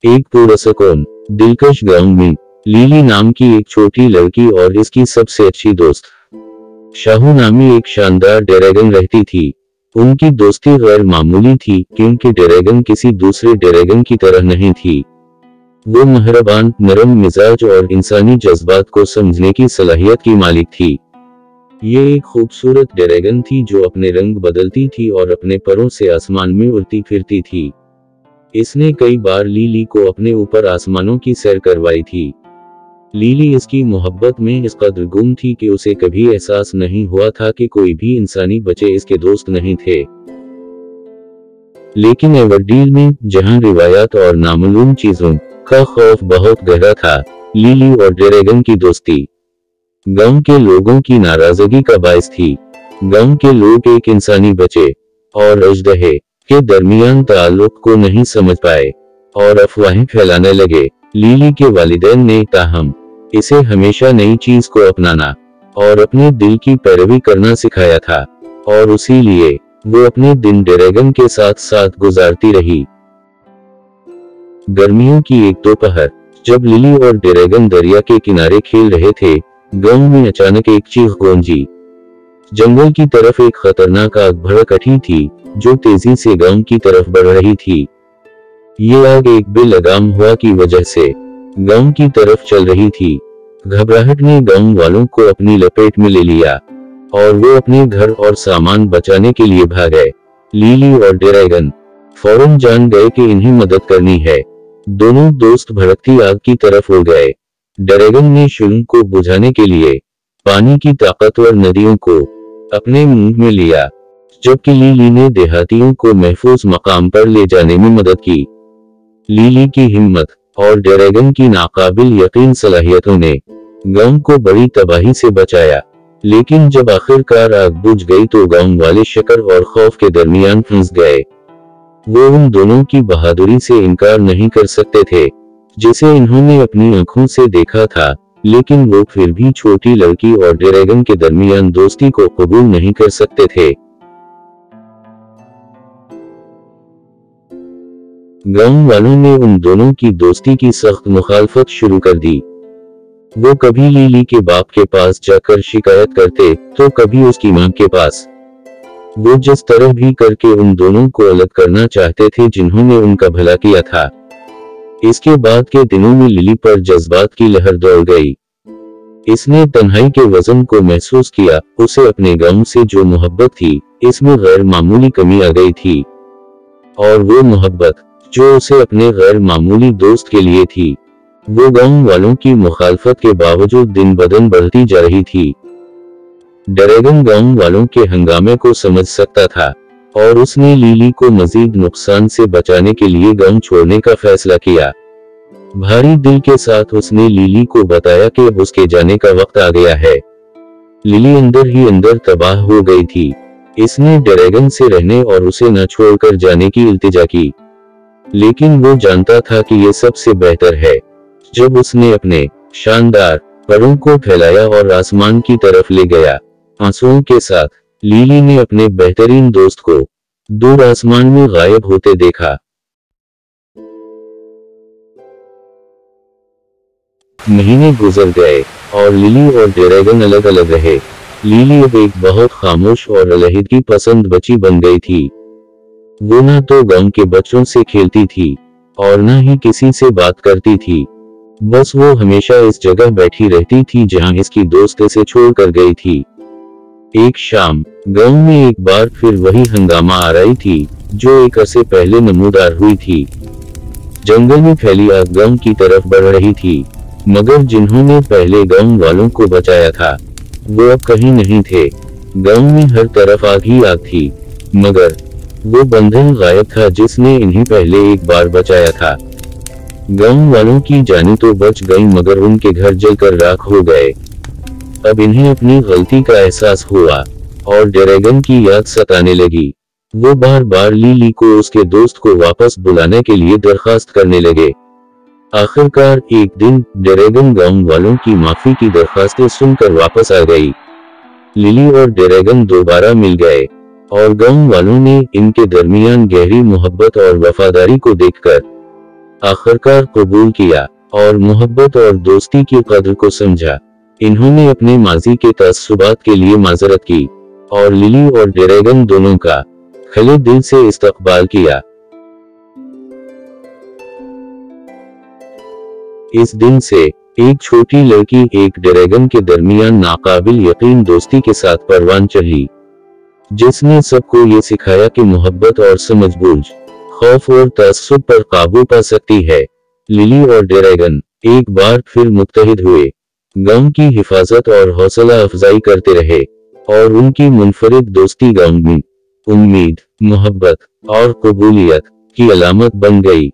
एक पुरस्कून दिलकश गांव में लिली नाम की एक छोटी लड़की और इसकी सबसे अच्छी दोस्त शाहू नामी एक शानदार ड्रैगन रहती थी। उनकी दोस्ती गैर मामूली थी क्योंकि ड्रैगन किसी दूसरे ड्रैगन की तरह नहीं थी। वो मेहरबान, नरम मिजाज और इंसानी जज्बात को समझने की सलाहियत की मालिक थी। ये एक खूबसूरत ड्रैगन थी जो अपने रंग बदलती थी और अपने परों से आसमान में उड़ती फिरती थी। इसने कई बार लिली को अपने ऊपर आसमानों की सैर करवाई थी। लिली इसकी मोहब्बत में इस कदर गुम थी कि उसे कभी एहसास नहीं हुआ था कि कोई भी इंसानी बच्चे इसके दोस्त नहीं थे। लेकिन एवरडील में, जहां रिवायात और नामालूम चीजों का खौफ बहुत गहरा था, लिली और ड्रैगन की दोस्ती गांव के लोगों की नाराजगी का बायस थी। गांव के लोग एक इंसानी बच्चे और अजदहे के दरमियान ताल्लुक को नहीं समझ पाए और अफवाहें फैलाने लगे। लिली के वालिदैन ने ताहम इसे हमेशा नई चीज को अपनाना और अपने दिल की पैरवी करना सिखाया था और इसीलिए वो अपने दिन ड्रैगन के साथ साथ गुजारती रही। गर्मियों की एक दोपहर जब लिली और ड्रैगन दरिया के किनारे खेल रहे थे, गांव में अचानक एक चीख गूंजी। जंगल की तरफ एक खतरनाक आग भड़क उठी थी जो तेजी से गांव की तरफ बढ़ रही थी। ये आग एक बेलगाम हवा की वजह से गांव की तरफ चल रही थी। घबराहट ने गांव वालों को अपनी लपेट में ले लिया और वो अपने घर और सामान बचाने के लिए भागे। लिली और ड्रैगन फौरन जान गए कि इन्हें मदद करनी है। दोनों दोस्त भड़कती आग की तरफ उड़ गए। ड्रैगन ने शुल्क को बुझाने के लिए पानी की ताकतवर नदियों को अपने मुंह में लिया, जबकि लिली ने देहातियों को महफूज मकाम पर ले जाने में मदद की। लिली की हिम्मत और ड्रैगन की नाकाबिल यकीन सलाहियतों ने गांव को बड़ी तबाही से बचाया। लेकिन जब आखिरकार आग बुझ गई तो गांव वाले शक्र और खौफ के दरमियान फंस गए। वो उन दोनों की बहादुरी से इनकार नहीं कर सकते थे जिसे इन्होंने अपनी आंखों से देखा था, लेकिन वो फिर भी छोटी लड़की और ड्रैगन के दरमियान दोस्ती को कबूल नहीं कर सकते थे। गांव वालों ने उन दोनों की दोस्ती की सख्त मुखालफत शुरू कर दी। वो कभी लिली के बाप के पास जाकर शिकायत करते तो कभी उसकी मां के पास। वो जिस तरह भी करके उन दोनों को अलग करना चाहते थे जिन्होंने उनका भला किया था। इसके बाद के दिनों में लिली पर जज्बात की लहर दौड़ गई। इसने तन्हाई के वजन को महसूस किया। उसे अपने गांव से जो मोहब्बत थी, इसमें गैर मामूली कमी आ गई थी और वो मोहब्बत जो उसे अपने गैर मामूली दोस्त के लिए थी, वो गांव वालों की मुखालफत के बावजूद दिन ब दिन बढ़ती जा रही थी। ड्रैगन गांव वालों के हंगामे को समझ सकता था और उसने लिली को मजीद नुकसान से बचाने के लिए गांव छोड़ने का फैसला किया। भारी दिल के साथ उसने लिली को बताया कि अब उसके जाने का वक्त आ गया है। लिली अंदर ही अंदर तबाह हो गई थी। इसने ड्रैगन से रहने और उसे न छोड़कर जाने की इल्तिजा की, लेकिन वो जानता था कि ये सबसे बेहतर है। जब उसने अपने शानदार परों को फैलाया और आसमान की तरफ ले गया, आंसुओं के साथ लिली ने अपने बेहतरीन दोस्त को दूर आसमान में गायब होते देखा। महीने गुजर गए और लिली और ड्रैगन अलग अलग रहे। लिली अब एक बहुत खामोश और अलहदगी पसंद बच्ची बन गई थी। वो ना तो गांव के बच्चों से खेलती थी और ना ही किसी से बात करती थी। बस वो हमेशा इस जगह बैठी रहती थी जहां इसकी दोस्त इसे छोड़कर गई थी। एक शाम गांव में एक बार फिर वही हंगामा आ रही थी जो एक अरसे पहले नमूदार हुई थी। जंगल में फैली आग गांव की तरफ बढ़ रही थी, मगर जिन्होंने पहले गांव वालों को बचाया था वो अब कहीं नहीं थे। गांव में हर तरफ आग ही आग थी, मगर वो बंधन गायब था जिसने इन्हें पहले एक बार बचाया था। गांव वालों की जानें तो बच गईं, मगर उनके घर जलकर राख हो गए। अब इन्हें अपनी गलती का एहसास हुआ और ड्रैगन की याद सताने लगी। वो बार बार लिली को उसके दोस्त को वापस बुलाने के लिए दरखास्त करने लगे। आखिरकार एक दिन ड्रैगन गांव वालों की माफी की दरखास्तें सुनकर वापस आ गई। लिली और ड्रैगन दोबारा मिल गए और गांव वालों ने इनके दरमियान गहरी मोहब्बत और वफादारी को देखकर आखिरकार कबूल किया और मोहब्बत और दोस्ती की कद्र को समझा। इन्होंने अपने माजी के तअस्सुबात के लिए माजरत की और लिली और ड्रैगन दोनों का खले दिल से इस्तकबाल किया। इस दिन से एक छोटी लड़की एक ड्रैगन के दरमियान नाकाबिल यकीन दोस्ती के साथ परवान चढ़ी, जिसने सबको ये सिखाया कि मोहब्बत और समझबूझ खौफ और तअस्सुब पर काबू पा सकती है। लिली और ड्रैगन एक बार फिर मुत्तहिद हुए, गांव की हिफाजत और हौसला अफजाई करते रहे और उनकी मुनफरिद दोस्ती गांव में उम्मीद, मोहब्बत और कबूलियत की अलामत बन गई।